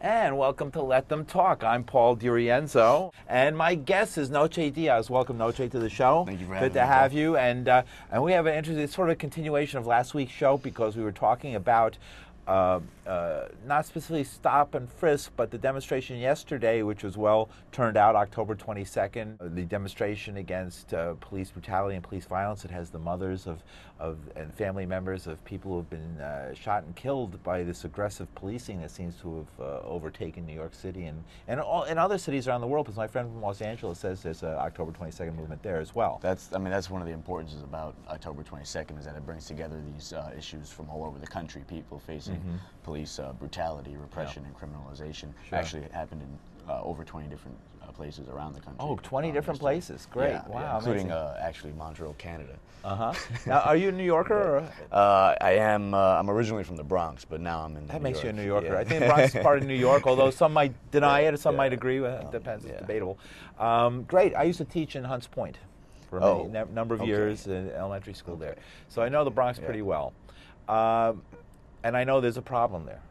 And welcome to Let Them Talk. I'm Paul DiRienzo, and my guest is Noche Diaz. Welcome, Noche, to the show. Thank you for having me. Good to have you. And we have an interesting, sort of a continuation of last week's show because we were talking about not specifically stop and frisk, but the demonstration yesterday, which was well turned out, October 22nd, the demonstration against police brutality and police violence. It has the mothers of and family members of people who have been shot and killed by this aggressive policing that seems to have overtaken New York City and in other cities around the world. Because my friend from Los Angeles says there's an October 22nd movement there as well. That's one of the importances about October 22nd is that it brings together these issues from all over the country. People facing police brutality, repression, and criminalization. Sure. Actually, it happened in over 20 different places around the country. Oh, 20 different places. Great. Yeah, wow. yeah, including actually Montreal, Canada. Now, are you a New Yorker? Or? I am. I'm originally from the Bronx, but now I'm in That New makes York. you a New Yorker. Yeah. I think the Bronx is part of New York, although some might deny it, some might agree. It depends. It's debatable. Great. I used to teach in Hunts Point for a number of years in elementary school there. So I know the Bronx pretty well. And I know there's a problem there.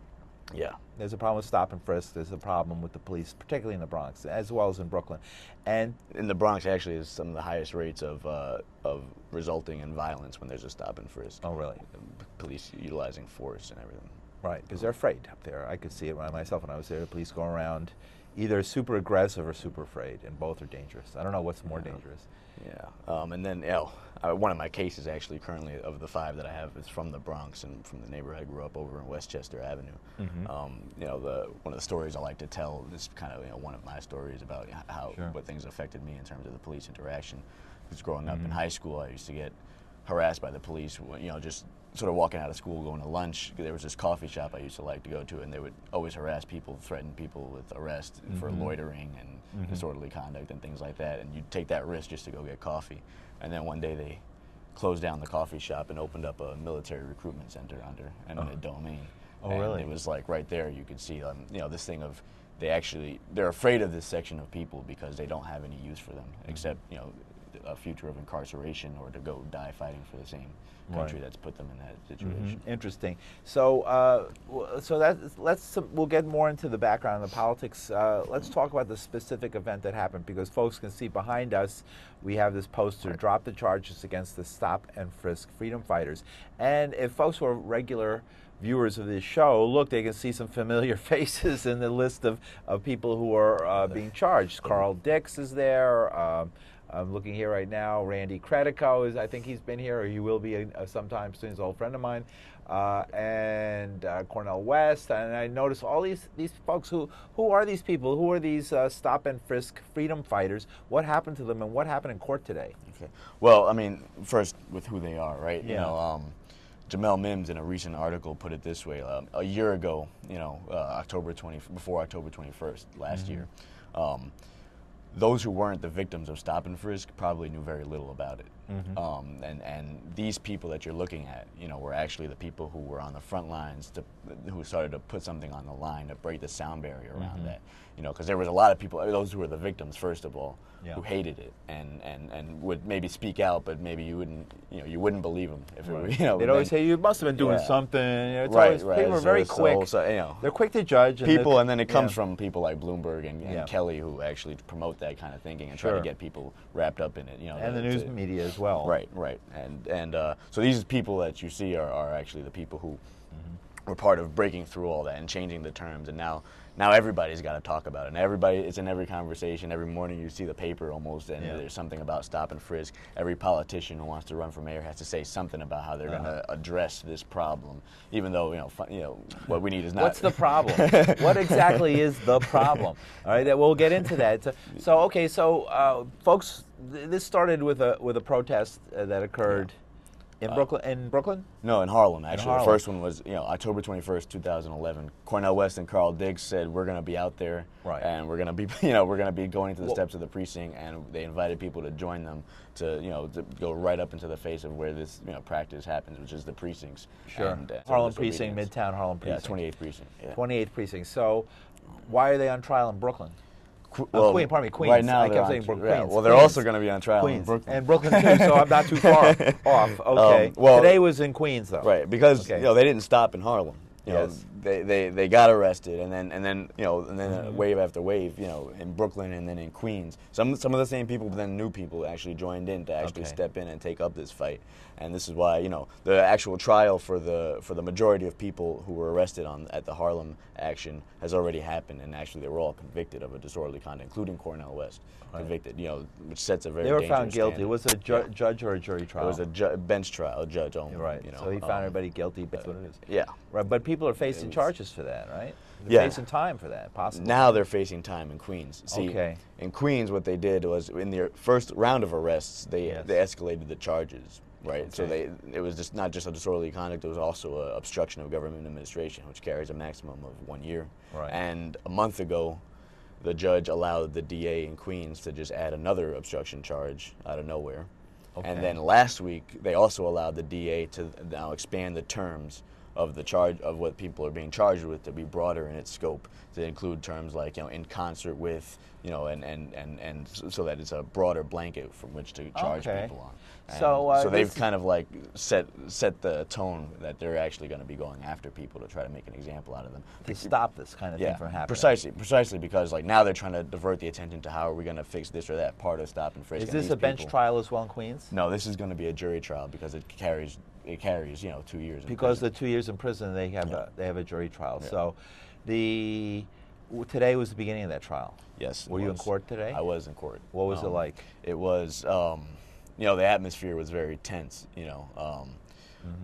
Yeah. There's a problem with stop and frisk. There's a problem with the police, particularly in the Bronx, as well as in Brooklyn. And in the Bronx, actually, is some of the highest rates of resulting in violence when there's a stop and frisk. Oh, really? Police utilizing force and everything. Right, because they're afraid up there. I could see it myself when I was there. The police go around either super aggressive or super afraid, and both are dangerous. I don't know what's more dangerous. Yeah, and then one of my cases actually currently of the 5 that I have is from the Bronx and from the neighborhood I grew up over in Westchester Avenue. One of the stories I like to tell is kind of one of my stories about how what things affected me in terms of the police interaction. Because growing up in high school, I used to get harassed by the police. Just sort of walking out of school, going to lunch. There was this coffee shop I used to like to go to, and they would always harass people, threaten people with arrest for loitering and disorderly conduct and things like that. And you'd take that risk just to go get coffee. And then one day they closed down the coffee shop and opened up a military recruitment center under eminent domain. Oh, and really? It was like right there you could see, this thing of they're afraid of this section of people because they don't have any use for them except, a future of incarceration or to go die fighting for the same country that's put them in that situation. Interesting. So, we'll get more into the background of the politics. Let's talk about the specific event that happened, because folks can see behind us we have this poster: "Drop the charges against the Stop and Frisk freedom fighters." And if folks who are regular viewers of this show look, they can see some familiar faces in the list of people who are being charged. Carl Dix is there. I'm looking here right now. Randy Credico I think he's been here, or he will be sometime soon. He's an old friend of mine. And Cornel West. And I notice all these folks. Who are these people? Who are these stop and frisk freedom fighters? What happened to them, and what happened in court today? Okay. Well, first with who they are, right? Yeah. Jamel Mims in a recent article put it this way: a year ago, before October 21st last year. Those who weren't the victims of stop and frisk probably knew very little about it. And these people that you're looking at, were actually the people who were on the front lines, who started to put something on the line to break the sound barrier around that. Because there was a lot of people, those who were the victims, first of all, who hated it and would maybe speak out, but maybe you wouldn't believe them. If it were, they'd always say, "You must have been doing something." It's right. People are very quick. They're quick to judge. And then it comes from people like Bloomberg and Kelly, who actually promote that kind of thinking and try to get people wrapped up in it. And the news media as well. Right. And so these people that you see are actually the people who were part of breaking through all that and changing the terms. And now everybody's got to talk about it. And it's in every conversation. Every morning you see the paper almost, and there's something about stop and frisk. Every politician who wants to run for mayor has to say something about how they're going to address this problem. Even though what we need is not. What's the problem? What exactly is the problem? All right, we'll get into that. So folks, this started with a protest that occurred. In Brooklyn? No, in Harlem, actually. Harlem. The first one was, October 21st, 2011. Cornel West and Carl Dix said, we're going to be out there, and we're going to be, going to the steps of the precinct, and they invited people to join them to go right up into the face of where this, practice happens, which is the precincts. Sure. And, Harlem precinct, Midtown Harlem precinct. Yeah, 28th precinct. Yeah. 28th precinct. So, why are they on trial in Brooklyn? Queens. Right now I kept saying Brooklyn. Yeah, well, they're also going to be on trial in Brooklyn. And Brooklyn too, so I'm not too far off. Okay. Today was in Queens, though. Right, because they didn't stop in Harlem. they got arrested, and then wave after wave, in Brooklyn and then in Queens. Some of the same people, but then new people actually joined in to actually step in and take up this fight. And this is why the actual trial for the majority of people who were arrested at the Harlem action has already happened, and actually they were all convicted of a disorderly conduct, including Cornel West, convicted. Which sets a very dangerous They were found guilty. standard. Was it a judge or a jury trial? It was a bench trial, a judge only. Right. So he found everybody guilty. That's what it is. Yeah. Right. But people are facing charges for that, right? They're Yeah. facing time for that, possibly. Now they're facing time in Queens. See, in Queens, what they did was in their first round of arrests, they escalated the charges. Right, so it was just not just a disorderly conduct; it was also an obstruction of government administration, which carries a maximum of 1 year. Right. And a month ago, the judge allowed the DA in Queens to just add another obstruction charge out of nowhere. And then last week, they also allowed the DA to now expand the terms of the charge of what people are being charged with to be broader in its scope, to include terms like in concert with, and so that it's a broader blanket from which to charge people on. And so they've kind of like set the tone that they're actually going to be going after people to try to make an example out of them. To stop this kind of thing from happening. Precisely because like now they're trying to divert the attention to how are we going to fix this or that part of Stop and Frisk. Is this a bench trial as well in Queens? No, this is going to be a jury trial because it carries 2 years. Because the 2 years in prison, they have a jury trial. Yeah. So, today was the beginning of that trial. Yes. Were you in court today? I was in court. What was it like? It was, the atmosphere was very tense.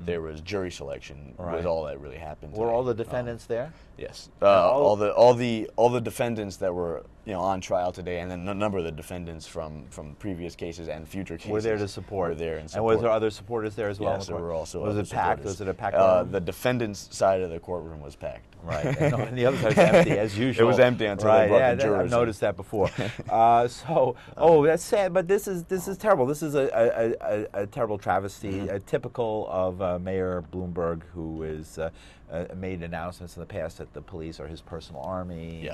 There was jury selection. Was all that really happened. Were all the defendants there? Yes. All the defendants that were on trial today, and then a number of the defendants from previous cases and future cases were there to support. Were there and support. And was there other supporters there as well? Yes, there were also. Was it packed? Was it a packed room? The defendants' side of the courtroom was packed. Right. And the other side was empty as usual. It was empty until they brought the jurors. I've noticed that before. That's sad. But this is terrible. This is a terrible travesty. Typical of Mayor Bloomberg, who is. Made announcements in the past that the police are his personal army,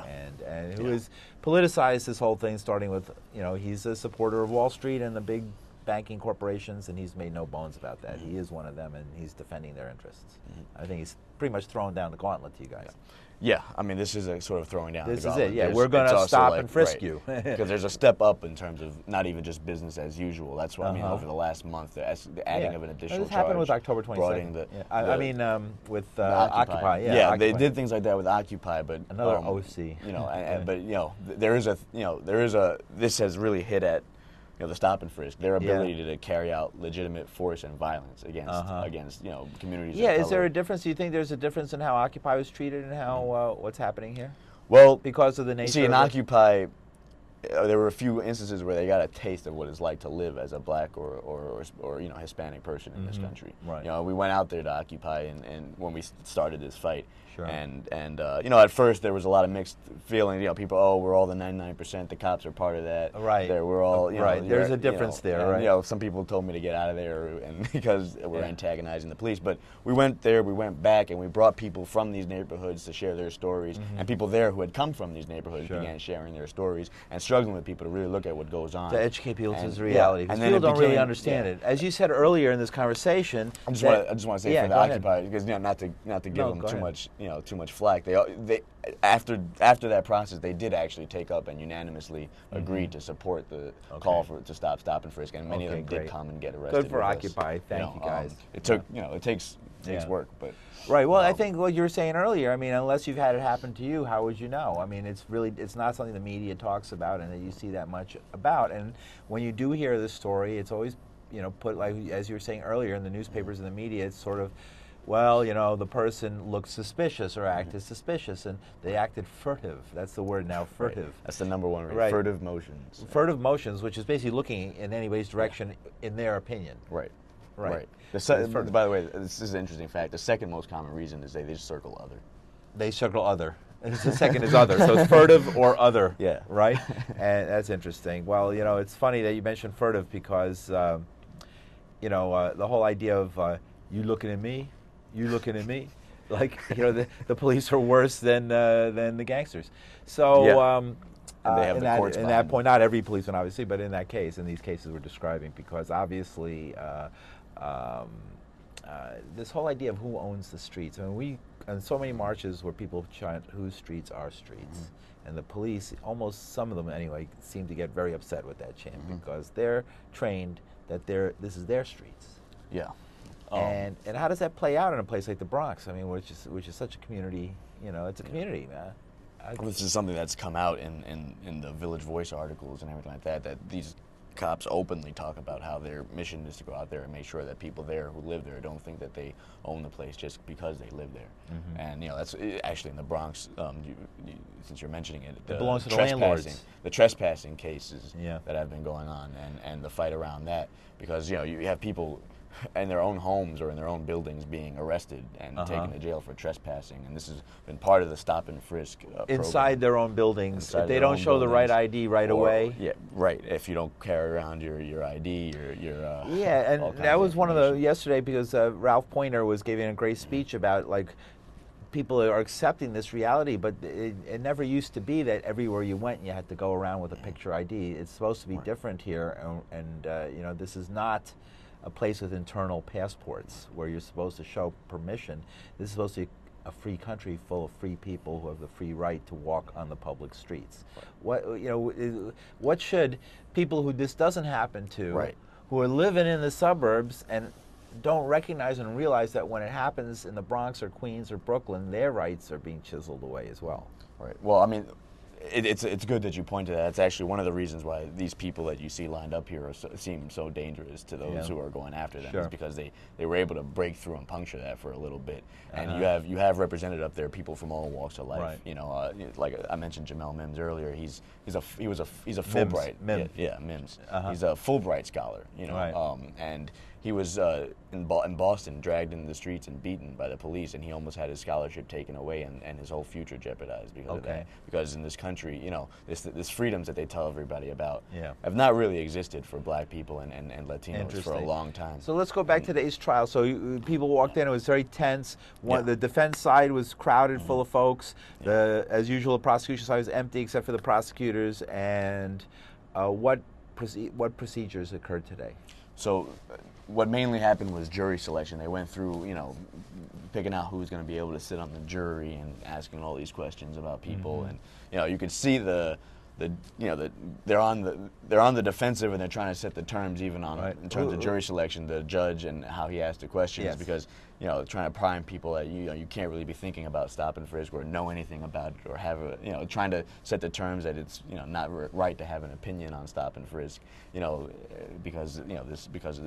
and who has politicized this whole thing, starting with, he's a supporter of Wall Street and the big banking corporations, and he's made no bones about that. He is one of them, and he's defending their interests. I think he's pretty much throwing down the gauntlet to you guys. Yeah, I mean, this is a sort of throwing down the gauntlet. This is it, yeah. We're going to stop and frisk you. Because there's a step up in terms of not even just business as usual. That's what I mean, over the last month, the adding of an additional charge. This happened with October 22nd. With Occupy. Yeah, they did things like that with Occupy, but... Another OC. This has really hit at the Stop and Frisk, their ability to carry out legitimate force and violence against communities. Yeah, is there a difference? Do you think there's a difference in how Occupy was treated and how what's happening here? Well, because of the nature. See, in Occupy, there were a few instances where they got a taste of what it's like to live as a black or Hispanic person in this country. Right. We went out there to Occupy, and when we started this fight. Sure. And at first there was a lot of mixed feelings. People, we're all the 99%. The cops are part of that. Right. We're all, right. There's a difference there, right? Some people told me to get out of there, and because we're antagonizing the police. But we went there, we went back, and we brought people from these neighborhoods to share their stories. And people there who had come from these neighborhoods began sharing their stories and struggling with people to really look at what goes on. To educate people to the reality. Because people don't really understand it. As you said earlier in this conversation, I just want to say for the Occupy, because not to give them too much. Too much flack. They after that process, they did actually take up and unanimously agreed to support the call to stop and frisk, and many of them did come and get arrested. Good for Occupy. Thank you guys. It took it takes work, but right. Well, I think what you were saying earlier. I mean, unless you've had it happen to you, how would you know? I mean, it's not something the media talks about and that you see that much about. And when you do hear this story, it's always put like as you were saying earlier in the newspapers and the media. It's sort of. Well, the person looked suspicious or acted suspicious, and they acted furtive. That's the word now, furtive. Right. That's the number one word, furtive motions. Furtive motions, which is basically looking in anybody's direction in their opinion. Right. Right. By the way, this is an interesting fact. The second most common reason is they just circle other. They circle other. The second is other. So it's furtive or other. Yeah. Right? And that's interesting. Well, it's funny that you mentioned furtive because, the whole idea of you looking at me, you looking at me, like the police are worse than the gangsters. So and they have the courts in that point, not every policeman obviously, but in that case, in these cases we're describing, because obviously this whole idea of who owns the streets. I mean, we and so many marches where people chant, "Whose streets are streets," and the police, almost some of them anyway, seem to get very upset with that chant because they're trained that this is their streets. Yeah. And how does that play out in a place like the Bronx? I mean, which is such a community. You know, it's a community, man. This is something that's come out in the Village Voice articles and everything like that. That these cops openly talk about how their mission is to go out there and make sure that people there who live there don't think that they own the place just because they live there. And you know, that's actually in the Bronx. Since you're mentioning it, it belongs to the landlords. The trespassing cases Yeah. that have been going on, and the fight around that, because you know you have people in their own homes or in their own buildings being arrested and taken to jail for trespassing, and this has been part of the Stop and Frisk inside program. their own buildings. Inside If they their don't own show the right buildings, ID right or- away. Yeah, right. If you don't carry around your ID, your Yeah, all and kinds that was one of the information. yesterday because Ralph Pointer was giving a great speech about like people are accepting this reality, but it never used to be that everywhere you went you had to go around with a picture ID. It's supposed to be different here, and you know, this is not a place with internal passports where you're supposed to show permission. This is supposed to be a free country full of free people who have the free right to walk on the public streets. What, you know, what should people who this doesn't happen to, who are living in the suburbs and don't recognize and realize that when it happens in the Bronx or Queens or Brooklyn, their rights are being chiseled away as well? Right. Well, I mean, it's good that you point to that. It's actually one of the reasons why these people that you see lined up here seem so dangerous to those who are going after them. Is because they were able to break through and puncture that for a little bit. And you have represented up there people from all walks of life. Right. You know, like I mentioned Jamel Mims earlier. He's a Fulbright. Mims. Yeah, Mims. He's a Fulbright scholar. You know, and he was in Boston, dragged into the streets and beaten by the police, and he almost had his scholarship taken away and his whole future jeopardized because of that. Because in this country, you know, this freedoms that they tell everybody about have not really existed for Black people and Latinos for a long time. So let's go back to today's trial. So people walked in; it was very tense. The defense side was crowded, full of folks. As usual, the prosecution side was empty except for the prosecutors. And what procedures occurred today? So what mainly happened was jury selection. They went through, you know, picking out who's going to be able to sit on the jury and asking all these questions about people. And you know, you could see they're on the defensive, and they're trying to set the terms even on in terms of jury selection, the judge and how he asked the questions, because you know, trying to prime people that you can't really be thinking about stop and frisk or know anything about it, or have a, you know, trying to set the terms that it's, you know, not right to have an opinion on stop and frisk, you know, because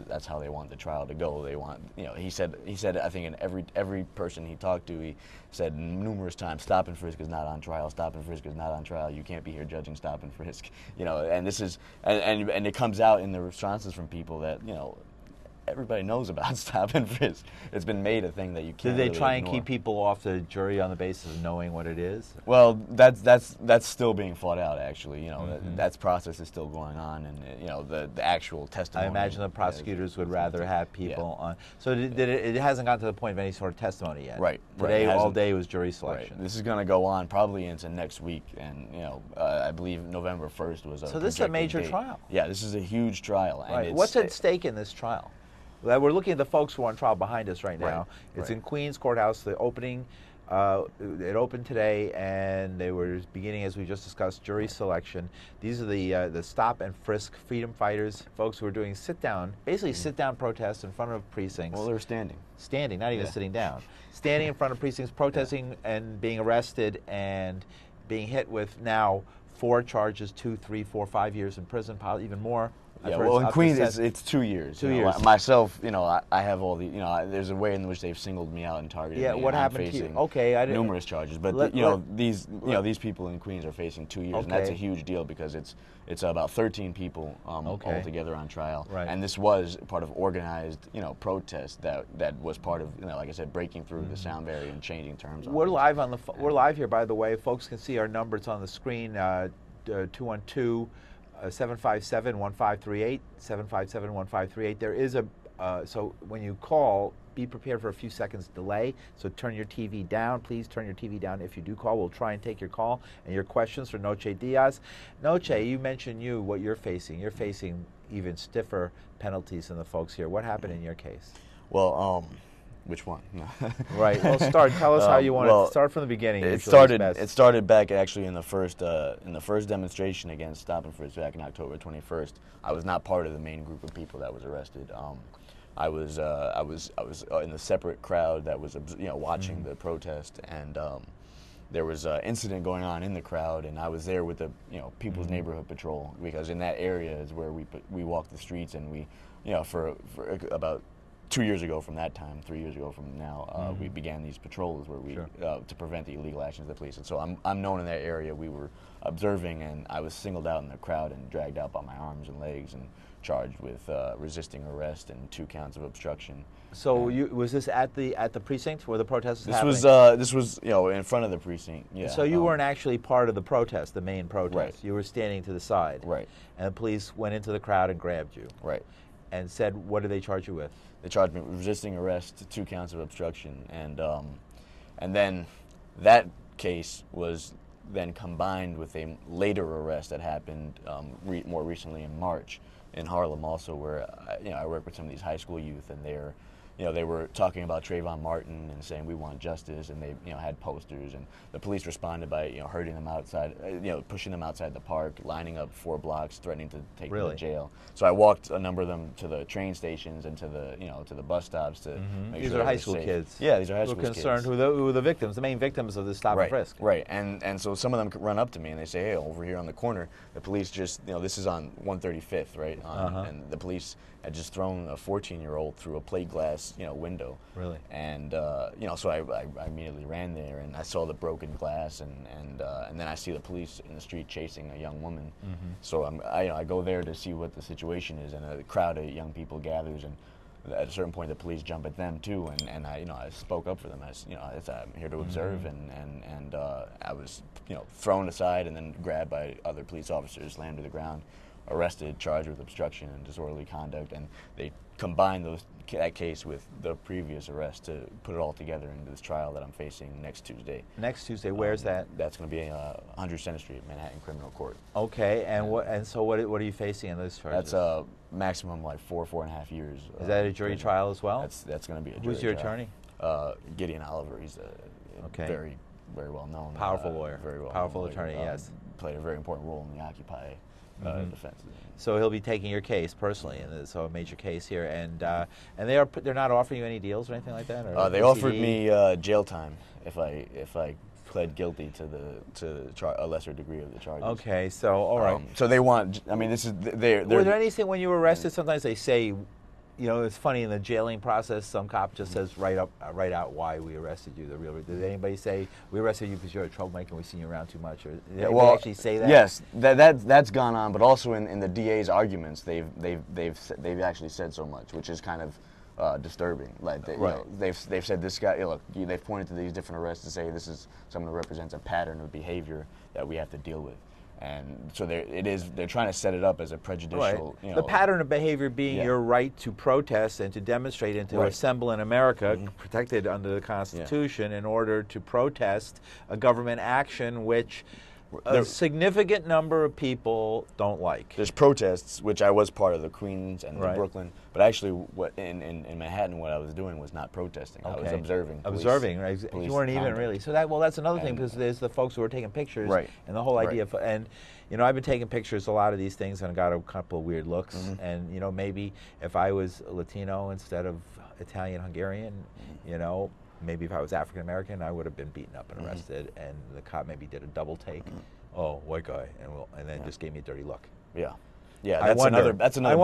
that's how they want the trial to go. They want, you know, he said I think in every person he talked to, he said numerous times, stop and frisk is not on trial, stop and frisk is not on trial, you can't be here judging stop and frisk, you know. And this is and it comes out in the responses from people that, you know, everybody knows about stop and frisk. It's been made a thing that you can't. Did they really try ignore. and keep people off the jury on the basis of knowing what it is? Well, that's still being fought out. Actually, you know, that process is still going on, and you know, the actual testimony. I imagine the prosecutors would rather have people on. So it hasn't gotten to the point of any sort of testimony yet. Right. Today, all day was jury selection. Right. This is going to go on probably into next week, and you know, I believe November 1st was a. So this is a major date. trial. Yeah, this is a huge trial. Right. And What's at stake in this trial? We're looking at the folks who are on trial behind us right now. It's in Queens Courthouse. The opening, it opened today, and they were beginning, as we just discussed, jury selection. These are the stop and frisk freedom fighters, folks who are doing sit-down, basically sit-down protests in front of precincts. Well, they're standing. Standing, not even sitting down. Standing in front of precincts, protesting and being arrested and being hit with now 4 charges, 2, 3, 4, 5 years in prison, probably even more. Yeah, well, in Queens, it's 2 years. 2 years. Myself, you know, I have all the, you know, there's a way in which they've singled me out and targeted me. Yeah, what happened to you? Okay, I didn't. Numerous charges, but these these people in Queens are facing 2 years, and that's a huge deal because it's about 13 people altogether on trial, and this was part of organized, you know, protest that was part of, you know, like I said, breaking through the sound barrier and changing terms. We're live on we're live here, by the way. Folks can see our numbers on the screen. 212. 757-1538, 757-1538. There is so when you call, be prepared for a few seconds delay. So turn your TV down. Please turn your TV down if you do call. We'll try and take your call and your questions for Noche Diaz. Noche, you mentioned what you're facing. You're facing even stiffer penalties than the folks here. What happened in your case? Well, Which one? Right. Well, tell us how you want to start from the beginning. It started back actually in the first demonstration against Stop Frisk back in October 21st. I was not part of the main group of people that was arrested. I was in the separate crowd that was watching the protest, and there was an incident going on in the crowd, and I was there with the People's Neighborhood Patrol, because in that area is where we walked the streets, and we for about 2 years ago from that time, 3 years ago from now, we began these patrols where we to prevent the illegal actions of the police. And so I'm known in that area. We were observing, and I was singled out in the crowd and dragged out by my arms and legs and charged with resisting arrest and 2 counts of obstruction. So was this at the precinct where the protest was happening? This was in front of the precinct. Yeah. So you weren't actually part of the protest, the main protest. Right. You were standing to the side. Right. And the police went into the crowd and grabbed you. Right. And said, what did they charge you with? They charged me with resisting arrest, 2 counts of obstruction, and then that case was then combined with a later arrest that happened more recently in March in Harlem, also, where I work with some of these high school youth, and they were talking about Trayvon Martin and saying we want justice, and they had posters, and the police responded by herding them outside, pushing them outside the park, lining up 4 blocks, threatening to take them to jail. So I walked a number of them to the train stations and to the bus stops to make these sure are high school kids. Yeah, these are high school kids. Who are concerned who were the victims, the main victims of this Stop and Frisk. Right, and so some of them run up to me and they say, hey, over here on the corner, the police just, this is on 135th, right? And the police had just thrown a 14-year-old through a plate glass, window. Really? And so I immediately ran there, and I saw the broken glass, and then I see the police in the street chasing a young woman. So I go there to see what the situation is, and a crowd of young people gathers, and at a certain point the police jump at them too, and I spoke up for them. I'm here to observe, and I was thrown aside and then grabbed by other police officers, slammed to the ground, arrested, charged with obstruction and disorderly conduct, and they combined that case with the previous arrest to put it all together into this trial that I'm facing next Tuesday. Next Tuesday, where's that? That's going to be 100 Center Street, Manhattan Criminal Court. Okay, and what are you facing in those charges? That's a maximum like 4.5 years. Is that a jury trial as well? That's going to be a jury Who's your trial. Attorney? Gideon Oliver. He's very, very well known. Powerful lawyer. Very well. Powerful attorney. Yes. Played a very important role in the Occupy defense. So he'll be taking your case personally, and so a major case here, and they're not offering you any deals or anything like that. Or they offered me jail time if I pled guilty to a lesser degree of the charges. Okay, so all right. So they want. I mean, this is they're. Was there anything when you were arrested? Sometimes they say, it's funny in the jailing process. Some cop just says write out why we arrested you. Did anybody say we arrested you because you're a troublemaker and we've seen you around too much? Or did they actually say that? Yes, that's gone on. But also in the DA's arguments, they've actually said so much, which is kind of disturbing. Like they've said this guy. Look, they've pointed to these different arrests to say this is someone who represents a pattern of behavior that we have to deal with. And so they're trying to set it up as a prejudicial. Right. The pattern of behavior being your right to protest and to demonstrate and to assemble in America, protected under the Constitution, in order to protest a government action which a significant number of people don't like. There's protests, which I was part of, the Queens and the Brooklyn, but actually what in Manhattan what I was doing was not protesting. I was observing. Observing, right? You weren't even really. So that's another thing, because there's the folks who are taking pictures, and the whole idea of, and I've been taking pictures a lot of these things and I got a couple of weird looks, and maybe if I was Latino instead of Italian Hungarian, maybe if I was African American, I would have been beaten up and arrested, and the cop maybe did a double take. Oh, white guy, and then just gave me a dirty look. Yeah, that's another battle. That's another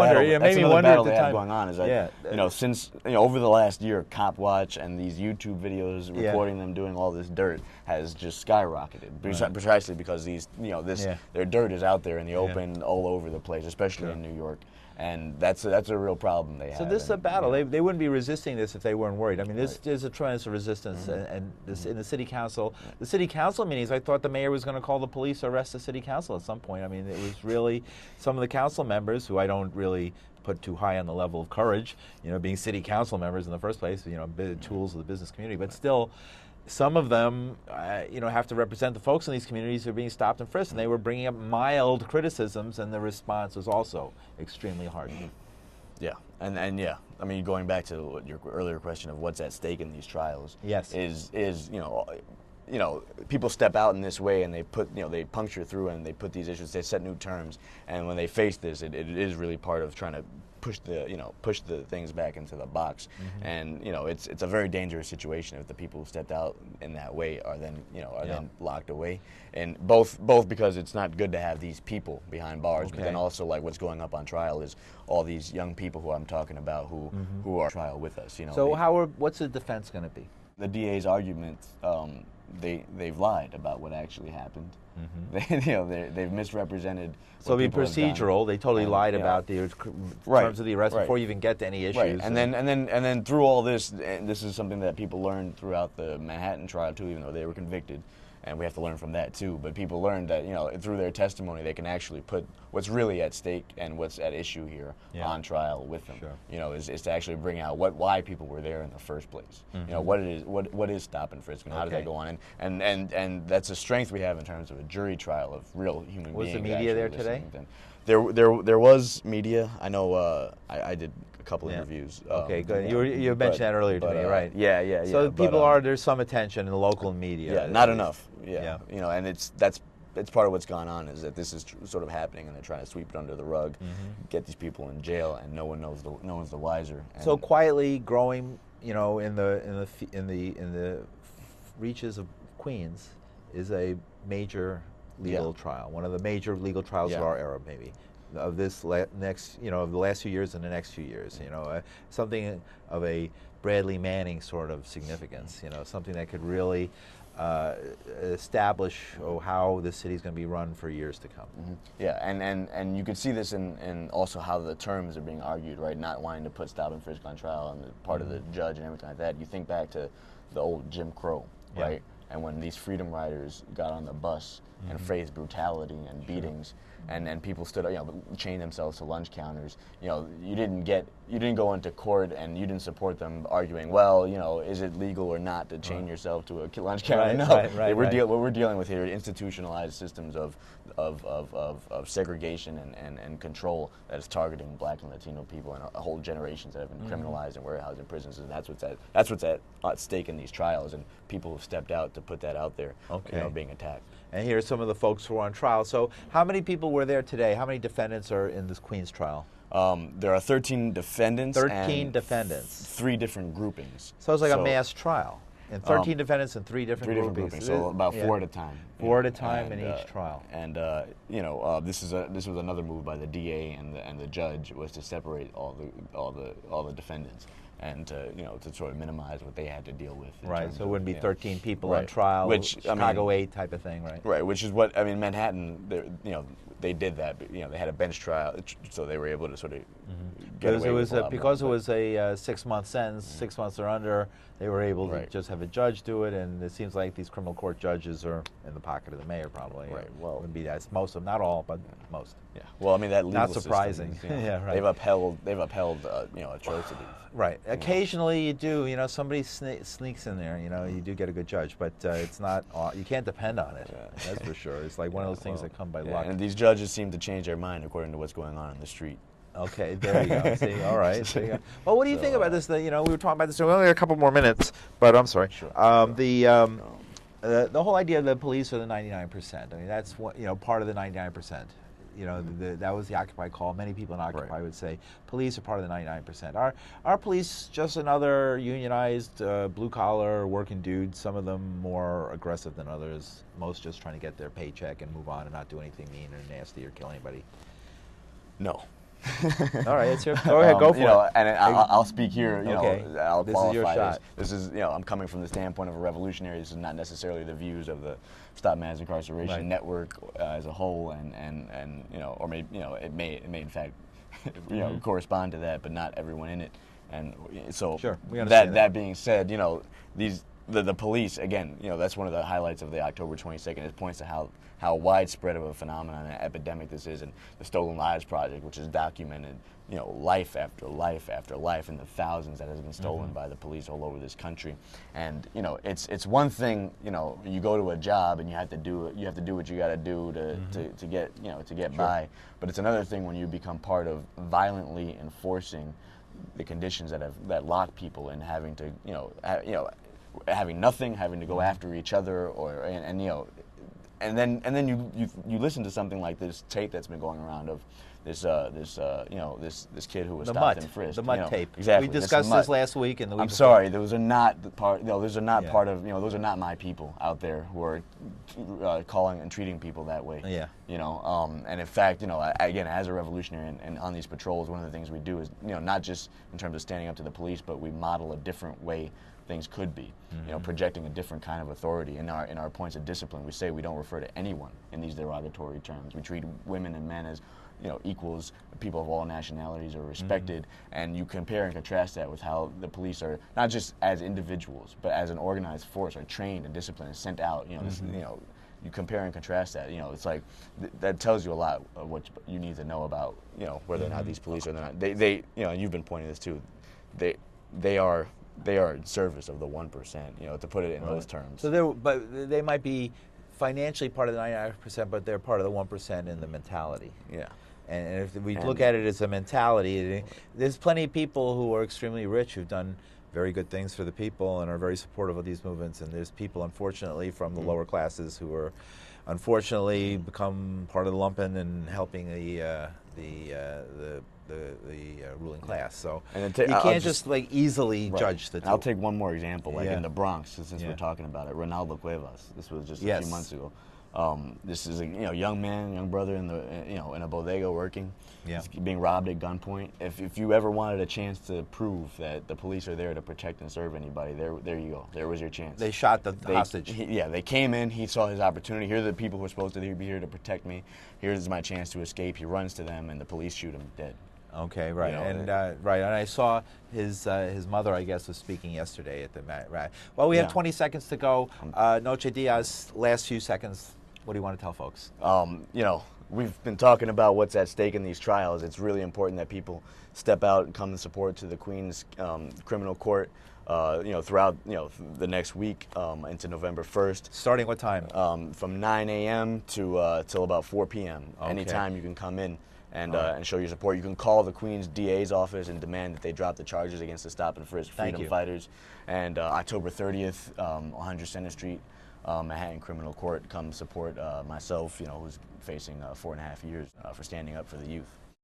battle they have going on. Is that since over the last year, Cop Watch and these YouTube videos recording them doing all this dirt has just skyrocketed, precisely because their dirt is out there in the open all over the place, especially in New York. And that's a real problem they have. So this is a battle. They wouldn't be resisting this if they weren't worried. I mean, there's a tremendous resistance, and this in the city council. The city council meetings, I thought the mayor was going to call the police to arrest the city council at some point. I mean, it was really some of the council members who I don't really put too high on the level of courage, being city council members in the first place, tools of the business community, but still. Some of them, have to represent the folks in these communities who are being stopped and frisked, and they were bringing up mild criticisms, and the response was also extremely harsh. Yeah, and yeah, I mean, going back to your earlier question of what's at stake in these trials, Yes. is people step out in this way and they put they puncture through and they put these issues, they set new terms, and when they face this, it is really part of trying to push the things back into the box, and it's a very dangerous situation if the people who stepped out in that way are then then locked away, and both because it's not good to have these people behind bars, but then also like what's going up on trial is all these young people who I'm talking about who are on trial with us. So what's the defense going to be? The DA's argument, they've lied about what actually happened. They've misrepresented. So it'll be procedural. They totally lied about the terms of the arrest before you even get to any issues. Right, and then through all this, and this is something that people learned throughout the Manhattan trial too, even though they were convicted, and we have to learn from that too. But people learned that through their testimony, they can actually put what's really at stake and what's at issue here on trial with them. Sure. Is to actually bring out why people were there in the first place. What is stop and frisk and how does that go on? And that's a strength we have in terms of a jury trial of real human beings. Was the media there today? There was media. I know. I did a couple interviews. Okay, good. You mentioned that earlier to me, right? Yeah. So there's some attention in the local media. Yeah, not enough. Yeah. And it's part of what's gone on is that this is sort of happening, and they're trying to sweep it under the rug, get these people in jail, and no one's the wiser. And so quietly growing, in the reaches of Queens, is a major legal trial, one of the major legal trials of our era, maybe, of this next, of the last few years and the next few years. Something of a Bradley Manning sort of significance. Something that could really establish how the city's going to be run for years to come. Yeah, and you could see this in also how the terms are being argued, right? Not wanting to put stop and frisk on trial and the part of the judge and everything like that. You think back to the old Jim Crow, right? And when these freedom riders got on the bus and faced brutality and beatings, and people stood up, chained themselves to lunch counters. You didn't go into court and you didn't support them arguing, well, is it legal or not to chain yourself to a lunch counter? What we're dealing with here, institutionalized systems of segregation and control that is targeting Black and Latino people and whole generations that have been criminalized and warehoused in prisons, and that's what's at stake in these trials, and people have stepped out to put that out there, being attacked. And here's some of the folks who are on trial. So how many people were there today? How many defendants are in this Queens trial? There are 13 defendants. 13 defendants. 3 different groupings. So it's like a mass trial. And 13 defendants in 3 different groupings. So about 4 at a time. 4 at a time in each trial. And this was another move by the DA and the judge, was to separate all the defendants, and to sort of minimize what they had to deal with. Right, so it wouldn't be 13 people on trial, which Chicago 8 type of thing, right? Right, which is what Manhattan. They did that. But, they had a bench trial, so they were able to sort of get away with a lot because more, it was a 6-month sentence, 6 months or under. They were able to just have a judge do it, and it seems like these criminal court judges are in the pocket of the mayor, probably. Right. Well, wouldn't be that. Most of them, not all, but most. Yeah. Well, that legal not surprising. System, yeah, right. They've upheld atrocities. Right. Occasionally you do. Somebody sneaks in there. You do get a good judge, but it's not. You can't depend on it. That's for sure. It's like one of those things that come by luck. And these judges seem to change their mind according to what's going on in the street. Okay, there you go. See, all right. There you go. Well, what do you think about this? We were talking about this. We only have a couple more minutes, but I'm sorry. Sure. The whole idea of the police are the 99%. That's what part of the 99%. That was the Occupy call. Many people in Occupy would say police are part of the 99%. Are police just another unionized, blue-collar, working dudes, some of them more aggressive than others, most just trying to get their paycheck and move on and not do anything mean or nasty or kill anybody? No. All right, go ahead, go for it. And I'll speak here. Okay. I'll this is your shot. This is I'm coming from the standpoint of a revolutionary. This is not necessarily the views of the Stop Mass Incarceration Network as a whole, and or maybe it may in fact correspond to that, but not everyone in it. And so we understand that being said, these the police, again, that's one of the highlights of the October 22nd. It points to how widespread of a phenomenon and epidemic this is, and the Stolen Lives Project, which has documented, life after life after life, and the thousands that has been stolen by the police all over this country. And it's one thing, you go to a job and you have to do what you got to do to get by, but it's another thing when you become part of violently enforcing the conditions that lock people in, having to having nothing, having to go after each other, and then you listen to something like this tape that's been going around of this kid who was stopped and frisked. The Mutt tape. Exactly. We discussed this last week and the week I'm before. sorry, those are not part. Those are not part of. Those are not my people out there who are calling and treating people that way. Yeah. And in fact, again, as a revolutionary and on these patrols, one of the things we do is, not just in terms of standing up to the police, but we model a different way things could be, projecting a different kind of authority. In our points of discipline, we say we don't refer to anyone in these derogatory terms. We treat women and men as equals. People of all nationalities are respected, and you compare and contrast that with how the police are, not just as individuals, but as an organized force, are trained and disciplined and sent out. You compare and contrast that. It's like that tells you a lot of what you need to know about whether or not these police are not. They and you've been pointing this too. They are in service of the 1%, to put it in those terms. So they might be financially part of the 99%, but they're part of the 1% in the mentality. Yeah. And if we look at it as a mentality, there's plenty of people who are extremely rich who've done very good things for the people and are very supportive of these movements. And there's people, unfortunately, from the lower classes who are, unfortunately, become part of the lumpen and helping the ruling class. So you can't just easily judge the two. I'll take one more example, in the Bronx, since we're talking about it. Ronaldo Cuevas. This was just a few months ago. This is a young brother in a bodega working. Yeah. He's being robbed at gunpoint. If you ever wanted a chance to prove that the police are there to protect and serve anybody, there you go. There was your chance. They shot the hostage. They came in. He saw his opportunity. Here are the people who are supposed to be here to protect me. Here's my chance to escape. He runs to them, and the police shoot him dead. Okay, right, and I saw his mother, I guess, was speaking yesterday at the right. Well, we have 20 seconds to go. Noche Diaz, last few seconds. What do you want to tell folks? We've been talking about what's at stake in these trials. It's really important that people step out and come and support to the Queen's criminal court. Throughout the next week into November 1st. Starting what time? From 9 a.m. to till about 4 p.m. Okay. Anytime you can come in and show your support. You can call the Queen's DA's office and demand that they drop the charges against the Stop and Frisk freedom fighters. And October 30th, 100 Center Street, Manhattan Criminal Court. Come support myself, who's facing 4.5 years for standing up for the youth.